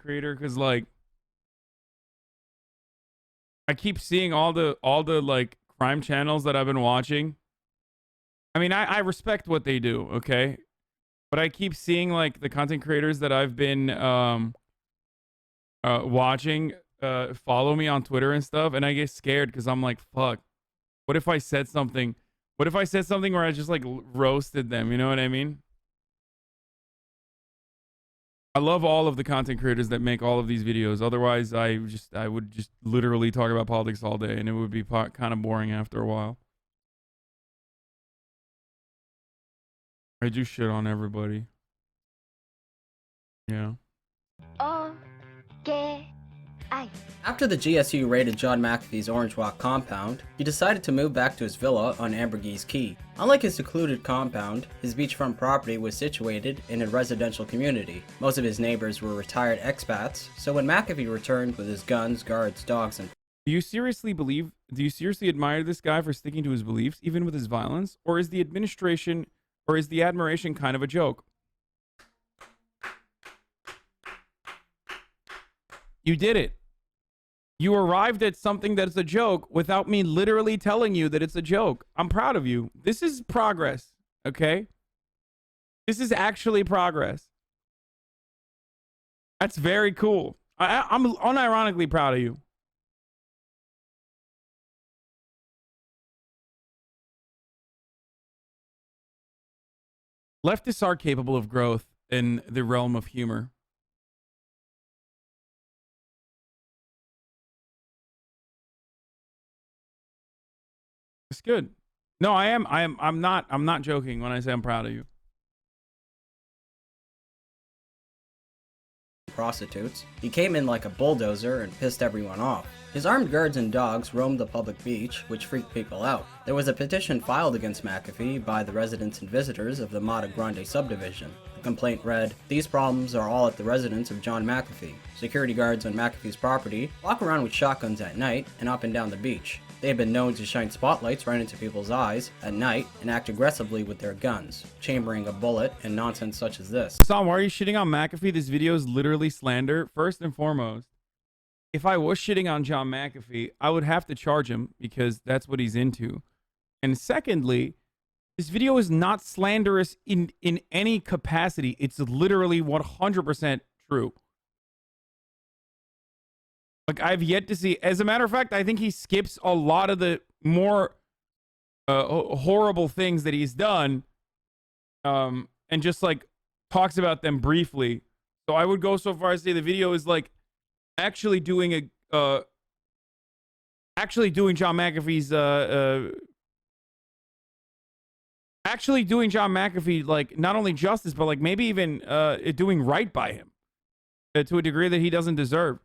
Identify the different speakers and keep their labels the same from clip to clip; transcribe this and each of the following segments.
Speaker 1: creator, because like I keep seeing all the like crime channels that I've been watching. I mean, I respect what they do, okay? But I keep seeing like the content creators that I've been watching follow me on Twitter and stuff, and I get scared because I'm like, fuck, what if I said something? What if I said something where I just like roasted them? You know what I mean? I love all of the content creators that make all of these videos. Otherwise, I would just literally talk about politics all day, and it would be kind of boring after a while. I do shit on everybody. Yeah.
Speaker 2: After the GSU raided John McAfee's Orange Walk compound, he decided to move back to his villa on Ambergris Key. Unlike his secluded compound, his beachfront property was situated in a residential community. Most of his neighbors were retired expats, so when McAfee returned with his guns, guards, dogs, and
Speaker 1: Do you seriously admire this guy for sticking to his beliefs, even with his violence? Or is the admiration kind of a joke? You did it. You arrived at something that's a joke without me literally telling you that it's a joke. I'm proud of you. This is progress, okay? This is actually progress. That's very cool. I'm unironically proud of you. Leftists are capable of growth in the realm of humor. It's good. No, I'm not joking when I say I'm proud of you.
Speaker 2: prostitutes. He came in like a bulldozer and pissed everyone off. His armed guards and dogs roamed the public beach, which freaked people out. There was a petition filed against McAfee by the residents and visitors of the Mata Grande subdivision. The complaint read, "These problems are all at the residence of John McAfee. Security guards on McAfee's property walk around with shotguns at night and up and down the beach. They have been known to shine spotlights right into people's eyes at night and act aggressively with their guns, chambering a bullet and nonsense such as this."
Speaker 1: Sam, why are you shitting on McAfee? This video is literally slander. First and foremost, if I was shitting on John McAfee, I would have to charge him because that's what he's into. And secondly, this video is not slanderous in any capacity. It's literally 100% true. Like, I've yet to see, as a matter of fact, I think he skips a lot of the more horrible things that he's done, and just like talks about them briefly. So I would go so far as to say the video is like actually doing John McAfee's actually doing John McAfee like not only justice, but like maybe even doing right by him to a degree that he doesn't deserve.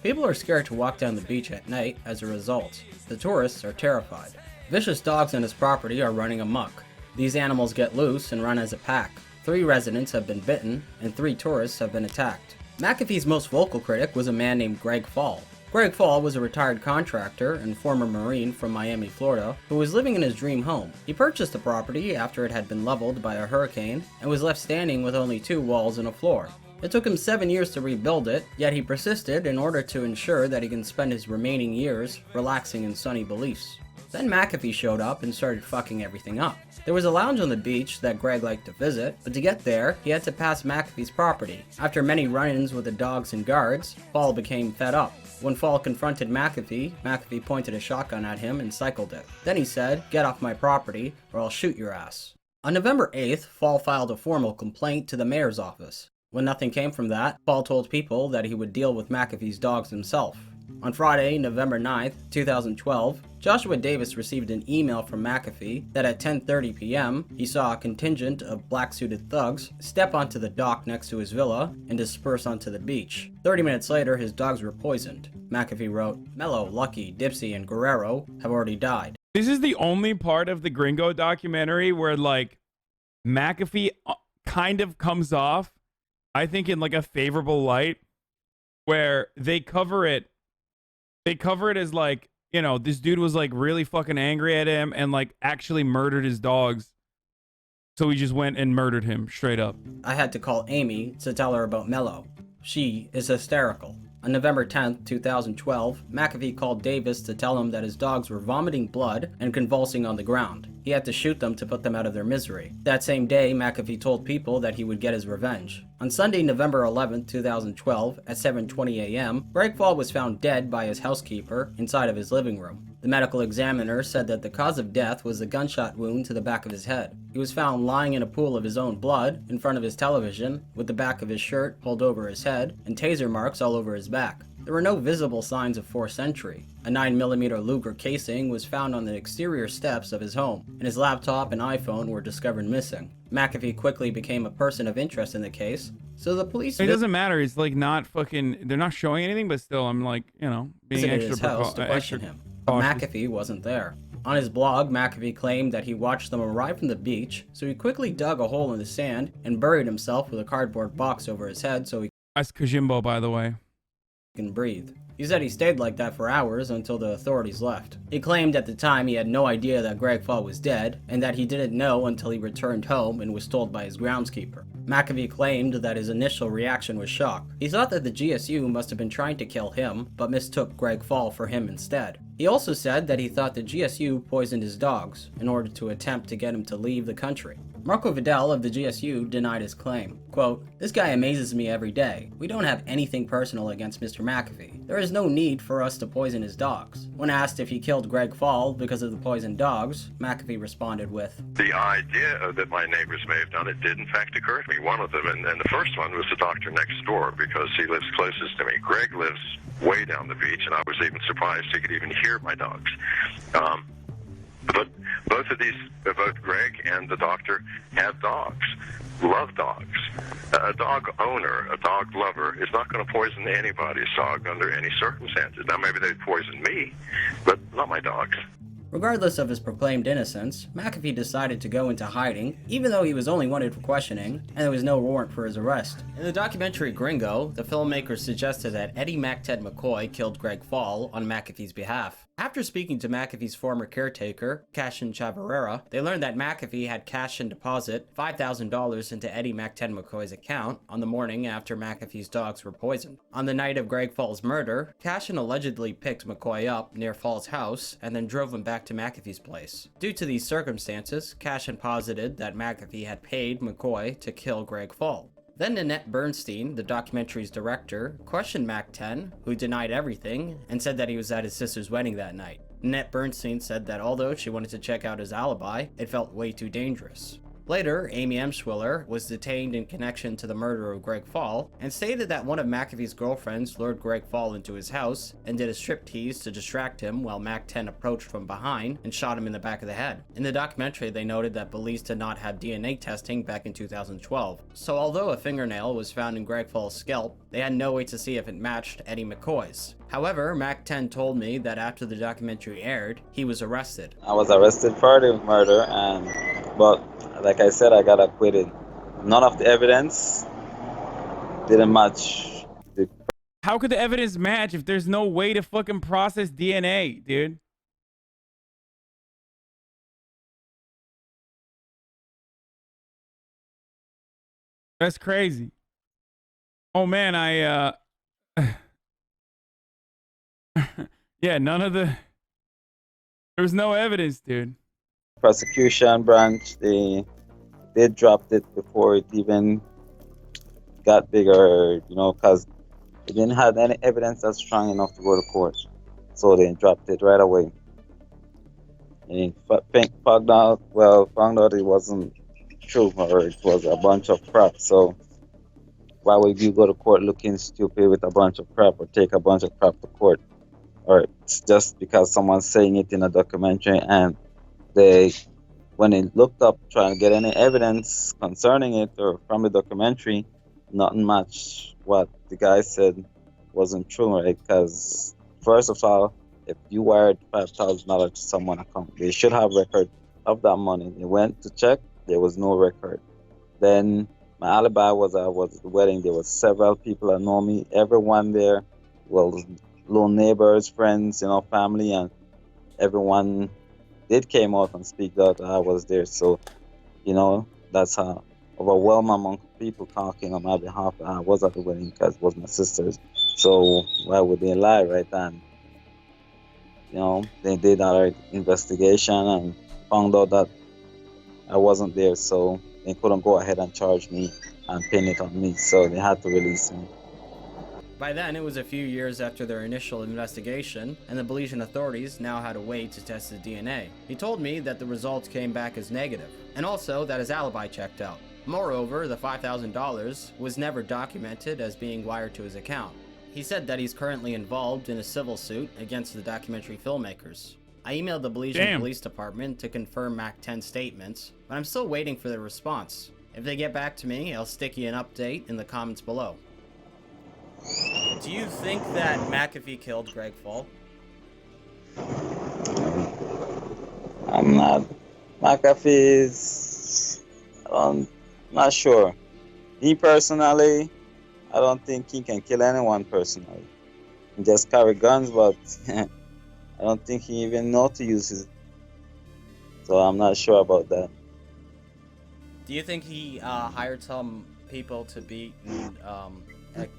Speaker 2: People are scared to walk down the beach at night as a result. The tourists are terrified. Vicious dogs on his property are running amok. These animals get loose and run as a pack. 3 residents have been bitten, and 3 tourists have been attacked. McAfee's most vocal critic was a man named Greg Fall. Greg Fall was a retired contractor and former Marine from Miami, Florida, who was living in his dream home. He purchased the property after it had been leveled by a hurricane and was left standing with only 2 walls and a floor. It took him 7 years to rebuild it, yet he persisted in order to ensure that he can spend his remaining years relaxing in sunny beliefs. Then McAfee showed up and started fucking everything up. There was a lounge on the beach that Greg liked to visit, but to get there, he had to pass McAfee's property. After many run-ins with the dogs and guards, Fall became fed up. When Fall confronted McAfee, McAfee pointed a shotgun at him and cycled it. Then he said, "Get off my property, or I'll shoot your ass." On November 8th, Fall filed a formal complaint to the mayor's office. When nothing came from that, Fall told people that he would deal with McAfee's dogs himself. On Friday, November 9th, 2012, Joshua Davis received an email from McAfee that at 10:30 p.m., he saw a contingent of black-suited thugs step onto the dock next to his villa and disperse onto the beach. 30 minutes later, his dogs were poisoned. McAfee wrote, "Mello, Lucky, Dipsy, and Guerrero have already died."
Speaker 1: This is the only part of the Gringo documentary where like McAfee kind of comes off, I think, in like a favorable light, where they cover it as like, you know, this dude was like really fucking angry at him and like actually murdered his dogs. So he just went and murdered him straight up.
Speaker 2: "I had to call Amy to tell her about Mello. She is hysterical. On November 10, 2012, McAfee called Davis to tell him that his dogs were vomiting blood and convulsing on the ground. He had to shoot them to put them out of their misery. That same day, McAfee told people that he would get his revenge. On Sunday, November 11, 2012, at 7:20 a.m., Greg Fall was found dead by his housekeeper inside of his living room. The medical examiner said that the cause of death was a gunshot wound to the back of his head. He was found lying in a pool of his own blood in front of his television, with the back of his shirt pulled over his head and taser marks all over his back. There were no visible signs of forced entry. A 9mm Luger casing was found on the exterior steps of his home, and his laptop and iPhone were discovered missing. McAfee quickly became a person of interest in the case, so the police...
Speaker 1: It doesn't matter. He's like not fucking... They're not showing anything, but still, I'm like, you know, being
Speaker 2: visited
Speaker 1: extra...
Speaker 2: his house to question him. But McAfee wasn't there. On his blog, McAfee claimed that he watched them arrive from the beach, so he quickly dug a hole in the sand and buried himself with a cardboard box over his head so he...
Speaker 1: That's Kojimbo, by the way.
Speaker 2: ...can breathe. He said he stayed like that for hours until the authorities left. He claimed at the time he had no idea that Greg Fall was dead, and that he didn't know until he returned home and was told by his groundskeeper. McAfee claimed that his initial reaction was shock. He thought that the GSU must have been trying to kill him, but mistook Greg Fall for him instead. He also said that he thought the GSU poisoned his dogs in order to attempt to get him to leave the country. Marco Vidal of the GSU denied his claim. Quote, "This guy amazes me every day. We don't have anything personal against Mr. McAfee. There is no need for us to poison his dogs." When asked if he killed Greg Fall because of the poisoned dogs, McAfee responded with,
Speaker 3: "The idea that my neighbors may have done it did in fact occur to me. One of them, and the first one was the doctor next door because he lives closest to me. Greg lives way down the beach, and I was even surprised he could even hear my dogs. But both Greg and the doctor have dogs, love dogs. A dog owner, a dog lover, is not going to poison anybody's dog under any circumstances. Now, maybe they'd poison me, but not my dogs."
Speaker 2: Regardless of his proclaimed innocence, McAfee decided to go into hiding, even though he was only wanted for questioning, and there was no warrant for his arrest. In the documentary Gringo, the filmmakers suggested that Eddie McTed McCoy killed Greg Fall on McAfee's behalf. After speaking to McAfee's former caretaker, Cashin Chavarera, they learned that McAfee had cash and deposit $5,000 into Eddie McTed McCoy's account on the morning after McAfee's dogs were poisoned. On the night of Greg Fall's murder, Cashin allegedly picked McCoy up near Fall's house and then drove him back to McAfee's place. Due to these circumstances, Cashin posited that McAfee had paid McCoy to kill Greg Fall. Then Nanette Bernstein, the documentary's director, questioned McTen, who denied everything, and said that he was at his sister's wedding that night. Nanette Bernstein said that although she wanted to check out his alibi, it felt way too dangerous. Later, Amy Emschwiller was detained in connection to the murder of Greg Fall and stated that one of McAfee's girlfriends lured Greg Fall into his house and did a striptease to distract him while McTen approached from behind and shot him in the back of the head. In the documentary, they noted that police did not have DNA testing back in 2012, so although a fingernail was found in Greg Fall's scalp, they had no way to see if it matched Eddie McCoy's. However, McTen told me that after the documentary aired, he was arrested.
Speaker 4: I was arrested for the murder, but like I said, I got acquitted. None of the evidence didn't match.
Speaker 1: How could the evidence match if there's no way to fucking process DNA, dude? That's crazy. Oh man, yeah, none of the... There was no evidence, dude.
Speaker 4: Prosecution branch, they dropped it before it even got bigger, because they didn't have any evidence that's strong enough to go to court. So they dropped it right away. And found out it wasn't true, or it was a bunch of crap. So why would you go to court looking stupid with a bunch of crap, or take a bunch of crap to court? Or it's just because someone's saying it in a documentary, and when they looked up trying to get any evidence concerning it or from the documentary, nothing matched what the guy said wasn't true, right? Because first of all, if you wired $5,000 to someone's account, they should have record of that money. They went to check, there was no record. Then my alibi was I was at the wedding. There was several people that know me. Everyone there was little neighbors, friends, family, and everyone did came out and speak that I was there. So, that's how overwhelming amount of people talking on my behalf. I was at the wedding because it was my sister's. So why would they lie, right? And they did our investigation and found out that I wasn't there, so they couldn't go ahead and charge me and pin it on me. So they had to release me.
Speaker 2: By then, it was a few years after their initial investigation, and the Belizean authorities now had a way to test his DNA. He told me that the results came back as negative, and also that his alibi checked out. Moreover, the $5,000 was never documented as being wired to his account. He said that he's currently involved in a civil suit against the documentary filmmakers. I emailed the Belizean Police Department to confirm Mac 10's statements, but I'm still waiting for their response. If they get back to me, I'll stick you an update in the comments below. Do you think that McAfee killed Greg Fall?
Speaker 4: I'm not. McAfee is. I'm not sure. Me personally, I don't think he can kill anyone personally. He just carry guns, but I don't think he even know to use his. So I'm not sure about that.
Speaker 2: Do you think he hired some people to beat and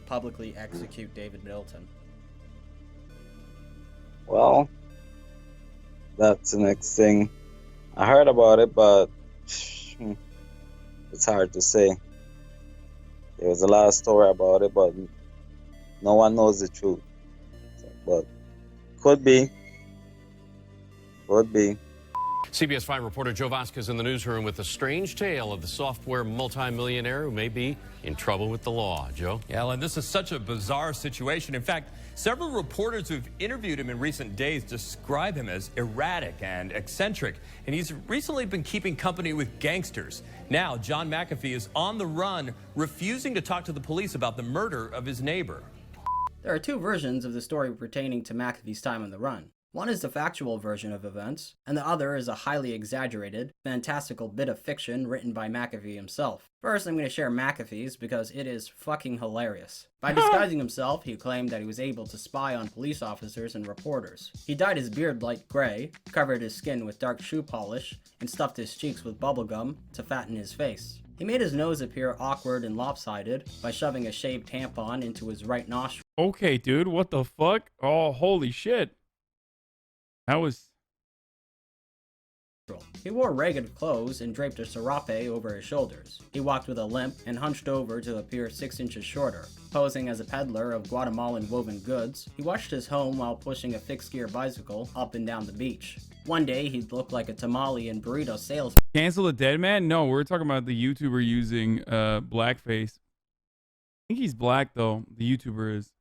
Speaker 2: publicly execute David Middleton?
Speaker 4: Well, that's the next thing. I heard about it, but it's hard to say. There was a lot of story about it, but no one knows the truth. But could be. Could be.
Speaker 5: CBS 5 reporter Joe Vasquez in the newsroom with a strange tale of the software multimillionaire who may be in trouble with the law. Joe?
Speaker 6: Yeah, and this is such a bizarre situation. In fact, several reporters who've interviewed him in recent days describe him as erratic and eccentric, and he's recently been keeping company with gangsters. Now, John McAfee is on the run, refusing to talk to the police about the murder of his neighbor.
Speaker 2: There are two versions of the story pertaining to McAfee's time on the run. One is the factual version of events, and the other is a highly exaggerated, fantastical bit of fiction written by McAfee himself. First, I'm going to share McAfee's because it is fucking hilarious. By disguising himself, he claimed that he was able to spy on police officers and reporters. He dyed his beard light gray, covered his skin with dark shoe polish, and stuffed his cheeks with bubblegum to fatten his face. He made his nose appear awkward and lopsided by shoving a shaved tampon into his right nostril.
Speaker 1: Okay, dude, what the fuck? Oh, holy shit. That was...
Speaker 2: He wore ragged clothes and draped a serape over his shoulders. He walked with a limp and hunched over to appear 6 inches shorter. Posing as a peddler of Guatemalan woven goods, he watched his home while pushing a fixed-gear bicycle up and down the beach. One day, he'd look like a tamale and burrito salesman.
Speaker 1: Cancel the dead man? No, we're talking about the YouTuber using blackface. I think he's black, though. The YouTuber is.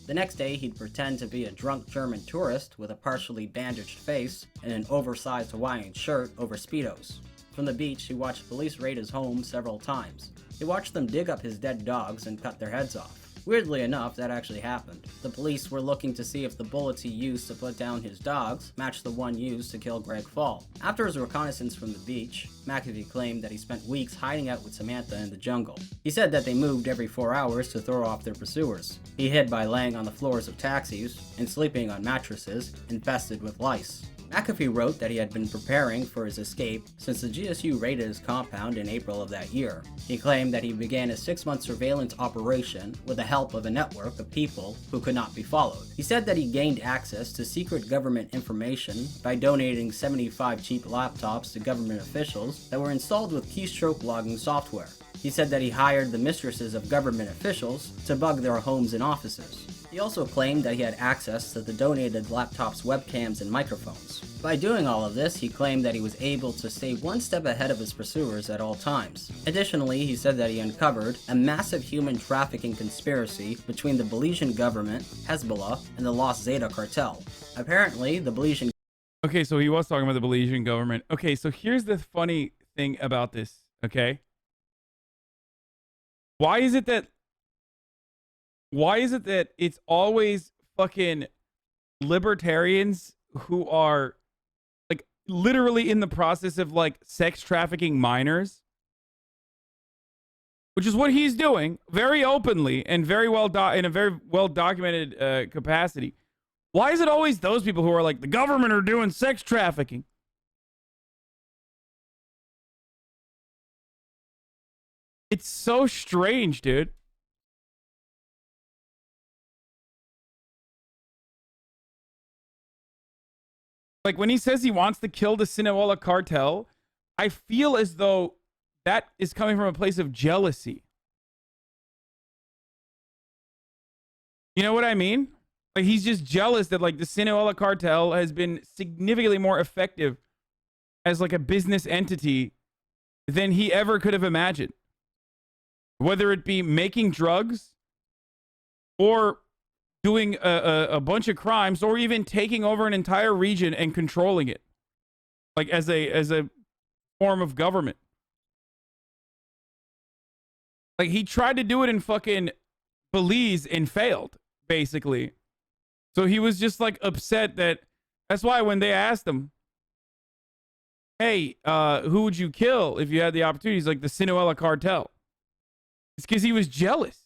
Speaker 2: The next day, he'd pretend to be a drunk German tourist with a partially bandaged face and an oversized Hawaiian shirt over Speedos. From the beach, he watched police raid his home several times. He watched them dig up his dead dogs and cut their heads off. Weirdly enough, that actually happened. The police were looking to see if the bullets he used to put down his dogs matched the one used to kill Greg Fall. After his reconnaissance from the beach, McAfee claimed that he spent weeks hiding out with Samantha in the jungle. He said that they moved every 4 hours to throw off their pursuers. He hid by laying on the floors of taxis and sleeping on mattresses infested with lice. McAfee wrote that he had been preparing for his escape since the GSU raided his compound in April of that year. He claimed that he began a 6-month surveillance operation with the help of a network of people who could not be followed. He said that he gained access to secret government information by donating 75 cheap laptops to government officials that were installed with keystroke logging software. He said that he hired the mistresses of government officials to bug their homes and offices. He also claimed that he had access to the donated laptop's webcams and microphones. By doing all of this, he claimed that he was able to stay one step ahead of his pursuers at all times. Additionally, he said that he uncovered a massive human trafficking conspiracy between the Belizean government, Hezbollah, and the Los Zeta cartel. Apparently, the Belizean...
Speaker 1: Okay, so he was talking about the Belizean government. Okay, so here's the funny thing about this, okay? Why is it that it's always fucking libertarians who are like literally in the process of like sex trafficking minors, which is what he's doing very openly and very well in a very well documented capacity. Why is it always those people who are like the government are doing sex trafficking? It's so strange, dude. Like, when he says he wants to kill the Sinaloa cartel, I feel as though that is coming from a place of jealousy. You know what I mean? Like, he's just jealous that, like, the Sinaloa cartel has been significantly more effective as, like, a business entity than he ever could have imagined. Whether it be making drugs or doing a bunch of crimes, or even taking over an entire region and controlling it, like as a form of government. Like, he tried to do it in fucking Belize and failed, basically. So he was just like upset that's why when they asked him, hey, who would you kill if you had the opportunity? He's like, the Sinaloa cartel. It's because he was jealous.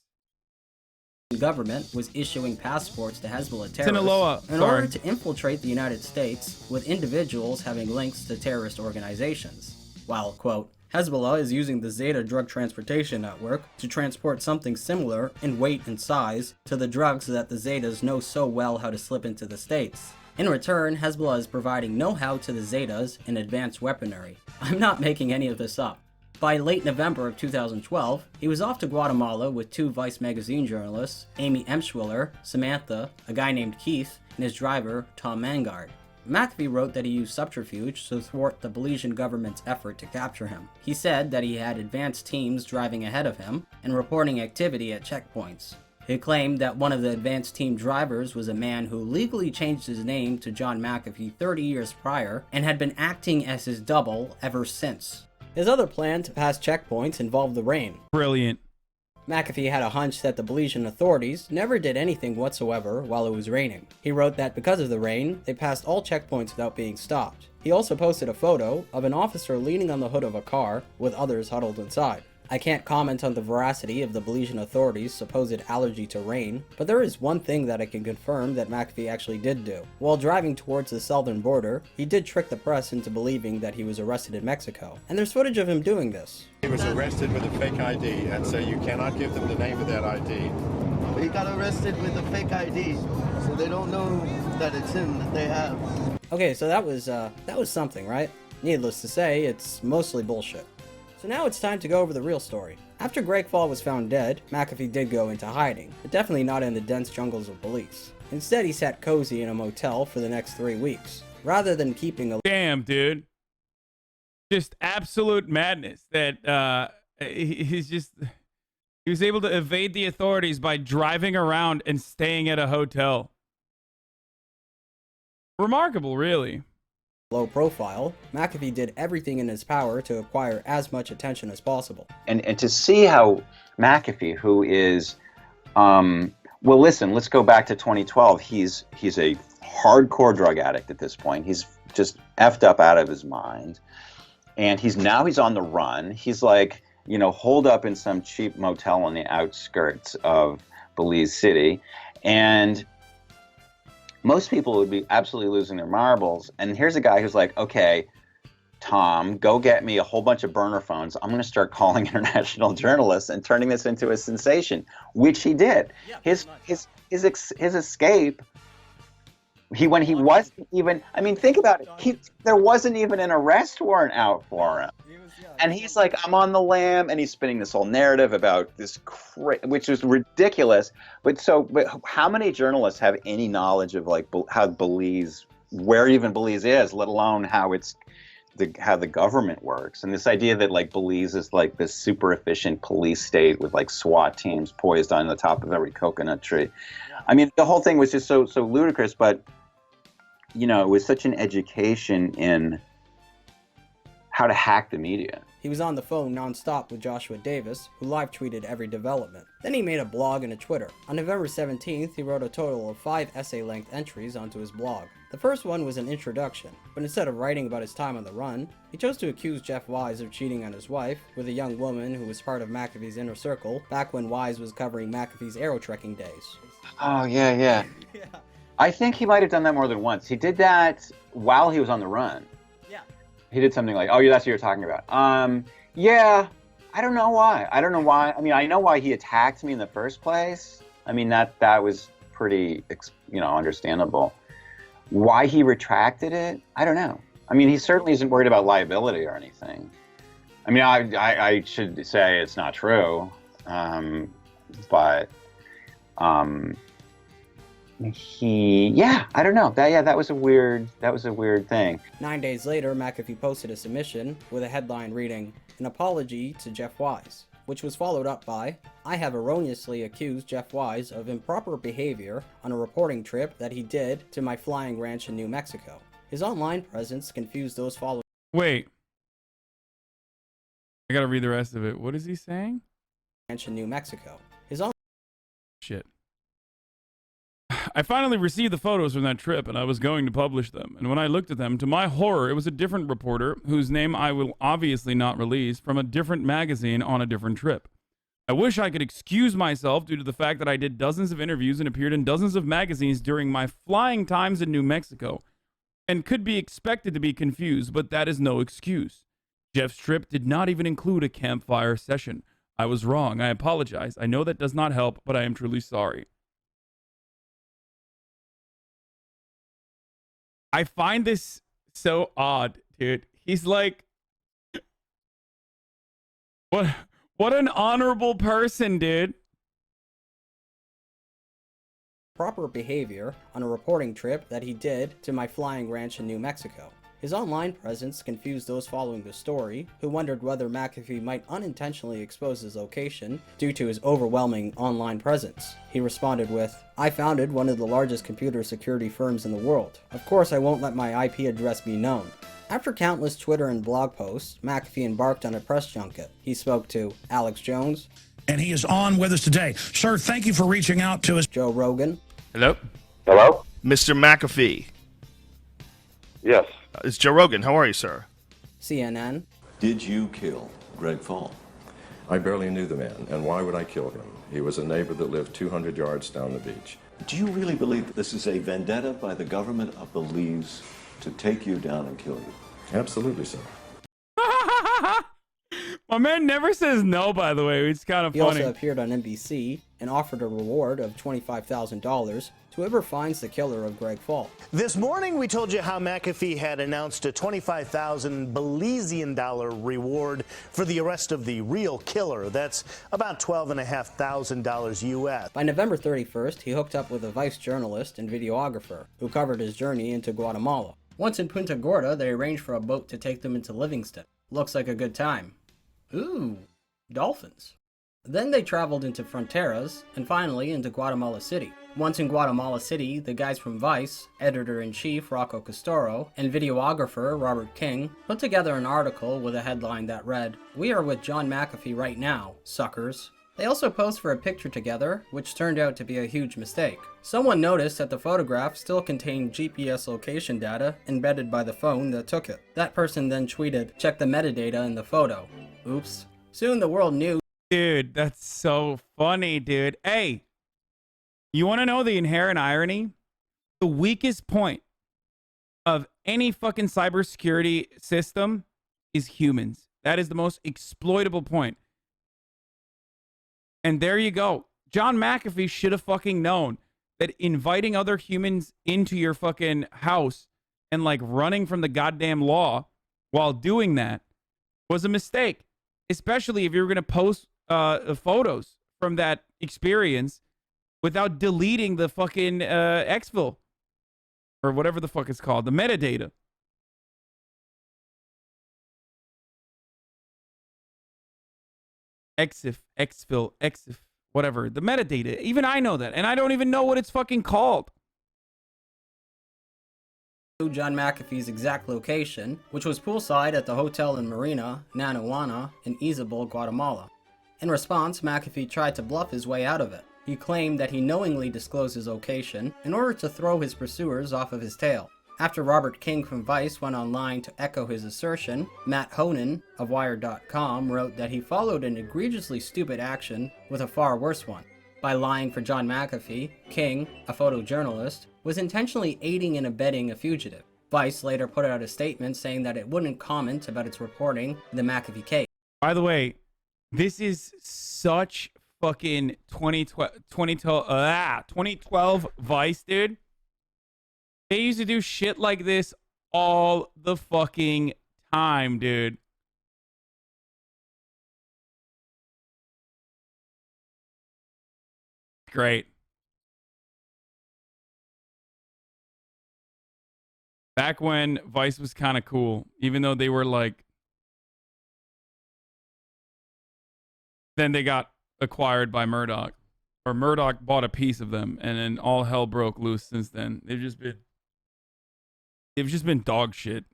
Speaker 2: Government was issuing passports to Hezbollah terrorists
Speaker 1: Sinaloa,
Speaker 2: in order to infiltrate the United States, with individuals having links to terrorist organizations. While, quote, Hezbollah is using the Zeta drug transportation network to transport something similar in weight and size to the drugs that the Zetas know so well how to slip into the States. In return, Hezbollah is providing know-how to the Zetas in advanced weaponry. I'm not making any of this up. By late November of 2012, he was off to Guatemala with 2 Vice magazine journalists, Amy Emschwiller, Samantha, a guy named Keith, and his driver, Tom Mangard. McAfee wrote that he used subterfuge to thwart the Belizean government's effort to capture him. He said that he had advanced teams driving ahead of him and reporting activity at checkpoints. He claimed that one of the advanced team drivers was a man who legally changed his name to John McaFee 30 years prior and had been acting as his double ever since. His other plan to pass checkpoints involved the rain.
Speaker 1: Brilliant.
Speaker 2: McAfee had a hunch that the Belizean authorities never did anything whatsoever while it was raining. He wrote that because of the rain, they passed all checkpoints without being stopped. He also posted a photo of an officer leaning on the hood of a car with others huddled inside. I can't comment on the veracity of the Belizean authorities' supposed allergy to rain, but there is one thing that I can confirm that McAfee actually did do. While driving towards the southern border, he did trick the press into believing that he was arrested in Mexico, and there's footage of him doing this.
Speaker 7: He was arrested with a fake ID, and so you cannot give them the name of that ID.
Speaker 8: He got arrested with a fake ID, so they don't know that it's him that they have.
Speaker 2: Okay, so that was something, right? Needless to say, it's mostly bullshit. So now it's time to go over the real story. After Greg Fall was found dead, McAfee did go into hiding, but definitely not in the dense jungles of Belize. Instead, he sat cozy in a motel for the next 3 weeks, rather than keeping a...
Speaker 1: Damn, dude. Just absolute madness that he was able to evade the authorities by driving around and staying at a hotel. Remarkable, really.
Speaker 2: Low profile, McAfee did everything in his power to acquire as much attention as possible.
Speaker 9: And to see how McAfee, who is, well, listen, let's go back to 2012. He's a hardcore drug addict at this point. He's just effed up out of his mind. And he's on the run. He's like, holed up in some cheap motel on the outskirts of Belize City. And most people would be absolutely losing their marbles. And here's a guy who's like, okay, Tom, go get me a whole bunch of burner phones. I'm going to start calling international journalists and turning this into a sensation, which he did. Yeah, his escape, when he wasn't even, I mean, think about it. There wasn't even an arrest warrant out for him. And he's like, I'm on the lam, and he's spinning this whole narrative about this, which is ridiculous. But how many journalists have any knowledge of like how Belize, where even Belize is, let alone how the government works? And this idea that like Belize is like this super efficient police state with like SWAT teams poised on the top of every coconut tree. Yeah. I mean, the whole thing was just so ludicrous, but it was such an education in how to hack the media.
Speaker 2: He was on the phone non-stop with Joshua Davis, who live tweeted every development. Then he made a blog and a Twitter. On November 17th, he wrote a total of 5 essay-length entries onto his blog. The first one was an introduction, but instead of writing about his time on the run, he chose to accuse Jeff Wise of cheating on his wife with a young woman who was part of McAfee's inner circle back when Wise was covering McAfee's arrow trekking days.
Speaker 9: Oh, yeah. I think he might have done that more than once. He did that while he was on the run. He did something like, oh, yeah, that's what you're talking about. Yeah, I don't know why. I don't know why. I mean, I know why he attacked me in the first place. I mean, that was pretty, understandable. Why he retracted it, I don't know. I mean, he certainly isn't worried about liability or anything. I mean, I should say it's not true, but I don't know. That was a weird thing.
Speaker 2: 9 days later, McAfee posted a submission with a headline reading, "An apology to Jeff Wise," which was followed up by, "I have erroneously accused Jeff Wise of improper behavior on a reporting trip that he did to my flying ranch in New Mexico. His online presence confused those following."
Speaker 1: Wait. I gotta read the rest of it. What is he saying?
Speaker 2: Ranch in New Mexico.
Speaker 1: Shit. I finally received the photos from that trip and I was going to publish them. And when I looked at them, to my horror, it was a different reporter, whose name I will obviously not release, from a different magazine on a different trip. I wish I could excuse myself due to the fact that I did dozens of interviews and appeared in dozens of magazines during my flying times in New Mexico and could be expected to be confused, but that is no excuse. Jeff's trip did not even include a campfire session. I was wrong. I apologize. I know that does not help, but I am truly sorry. I find this so odd, dude. He's like, what an honorable person, dude.
Speaker 2: Proper behavior on a reporting trip that he did to my flying ranch in New Mexico. His online presence confused those following the story, who wondered whether McAfee might unintentionally expose his location due to his overwhelming online presence. He responded with, "I founded one of the largest computer security firms in the world. Of course I won't let my IP address be known." After countless Twitter and blog posts, McAfee embarked on a press junket. He spoke to Alex Jones.
Speaker 10: And he is on with us today. Sir, thank you for reaching out to us.
Speaker 2: Joe Rogan.
Speaker 11: Hello?
Speaker 12: Hello?
Speaker 11: Mr. McAfee.
Speaker 12: Yes.
Speaker 11: It's Joe Rogan. How are you, sir?
Speaker 2: CNN.
Speaker 13: Did you kill Greg Fall? I barely knew the man, and why would I kill him? He was a neighbor that lived 200 yards down the beach.
Speaker 14: Do you really believe that this is a vendetta by the government of Belize to take you down and kill you?
Speaker 13: Absolutely, sir.
Speaker 1: My man never says no, by the way. It's kind of
Speaker 2: He
Speaker 1: funny.
Speaker 2: also appeared on NBC and offered a reward of $25,000 to whoever finds the killer of Greg Fall.
Speaker 15: This morning, we told you how McAfee had announced a $25,000 Belizean reward for the arrest of the real killer. That's about $12,500 US.
Speaker 2: By November 31st, he hooked up with a Vice journalist and videographer who covered his journey into Guatemala. Once in Punta Gorda, they arranged for a boat to take them into Livingston. Looks like a good time. Ooh, dolphins. Then they traveled into Fronteras, and finally into Guatemala City. Once in Guatemala City, the guys from Vice, editor-in-chief Rocco Castoro, and videographer Robert King put together an article with a headline that read, "We are with John McAfee right now, suckers." They also posed for a picture together, which turned out to be a huge mistake. Someone noticed that the photograph still contained GPS location data embedded by the phone that took it. That person then tweeted, "Check the metadata in the photo." Oops. Soon the world knew.
Speaker 1: Dude, that's so funny, dude. Hey, you want to know the inherent irony? The weakest point of any fucking cybersecurity system is humans. That is the most exploitable point. And there you go. John McAfee should have fucking known that inviting other humans into your fucking house and like running from the goddamn law while doing that was a mistake. Especially if you're going to post photos from that experience without deleting the fucking exfil or whatever the fuck it's called, the metadata. Exfil, whatever, the metadata. Even I know that, and I don't even know what it's fucking called.
Speaker 2: John McAfee's exact location, which was poolside at the hotel and marina, Nanawana, in Isabel, Guatemala. In response, McAfee tried to bluff his way out of it. He claimed that he knowingly disclosed his location in order to throw his pursuers off of his tail. After Robert King from Vice went online to echo his assertion, Matt Honan of Wired.com wrote that he followed an egregiously stupid action with a far worse one. By lying for John McAfee, King, a photojournalist, was intentionally aiding and abetting a fugitive. Vice later put out a statement saying that it wouldn't comment about its reporting the McAfee case.
Speaker 1: By the way, This is such fucking 2012 Vice, dude. They used to do shit like this all the fucking time, dude. Great. Back when Vice was kind of cool, even though they were like, then they got acquired by Murdoch, or Murdoch bought a piece of them, and then all hell broke loose since then. They've just been dog shit.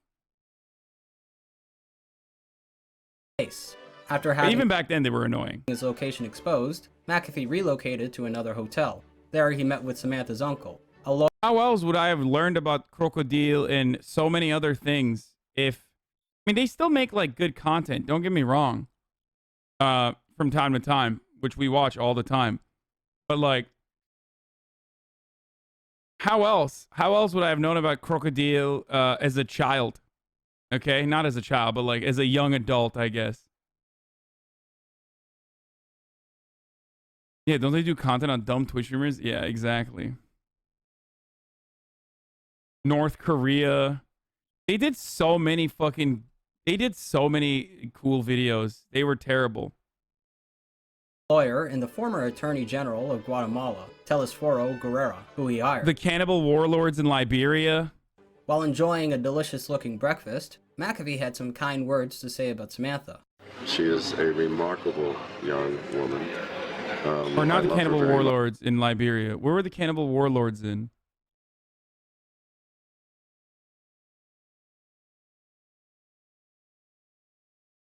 Speaker 2: After having
Speaker 1: Even back then, they were annoying.
Speaker 2: his location exposed, McAfee relocated to another hotel. There, he met with Samantha's uncle.
Speaker 1: How else would I have learned about Crocodile and so many other things if... I mean, they still make, like, good content. Don't get me wrong. From time to time, which we watch all the time. But, like... How else would I have known about Crocodile as a child? Okay? Not as a child, but, like, as a young adult, I guess. Yeah, don't they do content on dumb Twitch streamers? Yeah, exactly. North Korea. They did so many cool videos. They were terrible.
Speaker 2: Lawyer and the former Attorney General of Guatemala, Telesforo Guerrera, who he hired.
Speaker 1: The cannibal warlords in Liberia.
Speaker 2: While enjoying a delicious-looking breakfast, McAfee had some kind words to say about Samantha.
Speaker 13: She is a remarkable young woman.
Speaker 1: Or not
Speaker 13: I
Speaker 1: the
Speaker 13: love her
Speaker 1: cannibal
Speaker 13: very much.
Speaker 1: warlords in Liberia. Where were the cannibal warlords in?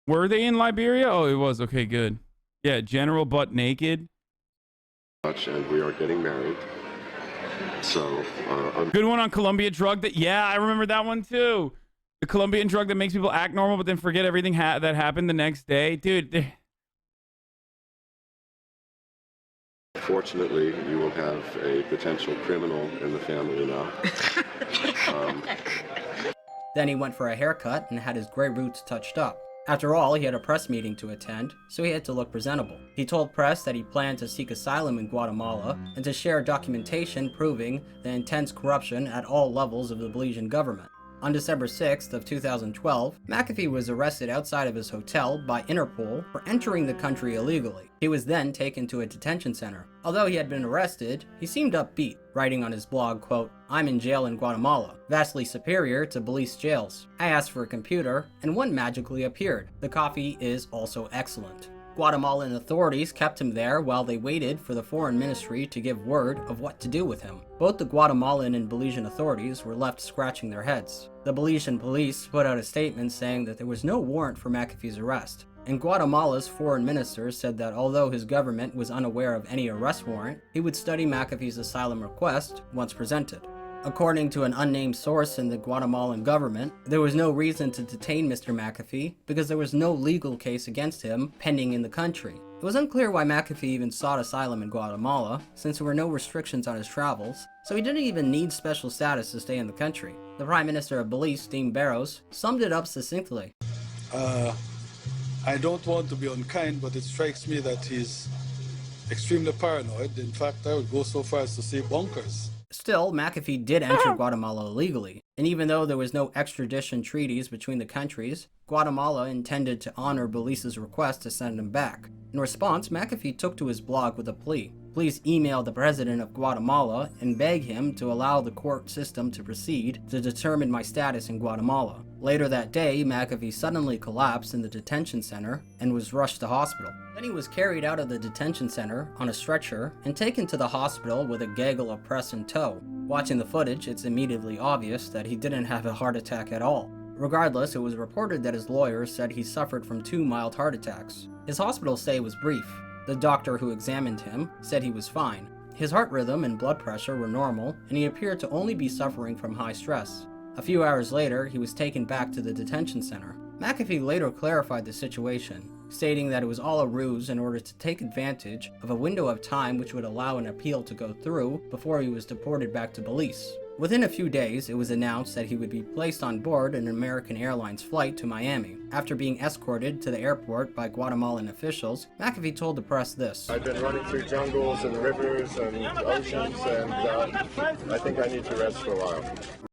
Speaker 1: Were they in Liberia? Oh, it was. Okay, good. Yeah, General Butt Naked.
Speaker 13: And we are getting married. So,
Speaker 1: Good one on Colombia drug that... Yeah, I remember that one too. The Colombian drug that makes people act normal but then forget everything that happened the next day. Dude,
Speaker 13: fortunately, you will have a potential criminal in the family now.
Speaker 2: Then he went for a haircut and had his gray roots touched up. After all, he had a press meeting to attend, so he had to look presentable. He told press that he planned to seek asylum in Guatemala and to share documentation proving the intense corruption at all levels of the Belizean government. On December 6th of 2012, McAfee was arrested outside of his hotel by Interpol for entering the country illegally. He was then taken to a detention center. Although he had been arrested, he seemed upbeat, writing on his blog, quote, "I'm in jail in Guatemala, vastly superior to Belize jails. I asked for a computer, and one magically appeared. The coffee is also excellent." Guatemalan authorities kept him there while they waited for the foreign ministry to give word of what to do with him. Both the Guatemalan and Belizean authorities were left scratching their heads. The Belizean police put out a statement saying that there was no warrant for McAfee's arrest. And Guatemala's foreign minister said that although his government was unaware of any arrest warrant, he would study McAfee's asylum request once presented. According to an unnamed source in the Guatemalan government, there was no reason to detain Mr. McAfee because there was no legal case against him pending in the country. It was unclear why McAfee even sought asylum in Guatemala, since there were no restrictions on his travels, so he didn't even need special status to stay in the country. The Prime Minister of Belize, Dean Barrows, summed it up succinctly.
Speaker 16: I don't want to be unkind, but it strikes me that he's extremely paranoid. In fact, I would go so far as to say bonkers.
Speaker 2: Still, McAfee did enter Guatemala illegally, and even though there was no extradition treaties between the countries, Guatemala intended to honor Belize's request to send him back. In response, McAfee took to his blog with a plea. Please email the president of Guatemala and beg him to allow the court system to proceed to determine my status in Guatemala. Later that day, McAfee suddenly collapsed in the detention center and was rushed to hospital. Then he was carried out of the detention center on a stretcher and taken to the hospital with a gaggle of press in tow. Watching the footage, it's immediately obvious that he didn't have a heart attack at all. Regardless, it was reported that his lawyer said he suffered from 2 mild heart attacks. His hospital stay was brief. The doctor who examined him said he was fine. His heart rhythm and blood pressure were normal, and he appeared to only be suffering from high stress. A few hours later, he was taken back to the detention center. McAfee later clarified the situation, stating that it was all a ruse in order to take advantage of a window of time which would allow an appeal to go through before he was deported back to Belize. Within a few days, it was announced that he would be placed on board an American Airlines flight to Miami. After being escorted to the airport by Guatemalan officials, McAfee told the press this.
Speaker 7: I've been running through jungles and rivers and oceans, and I think I need to rest for a while.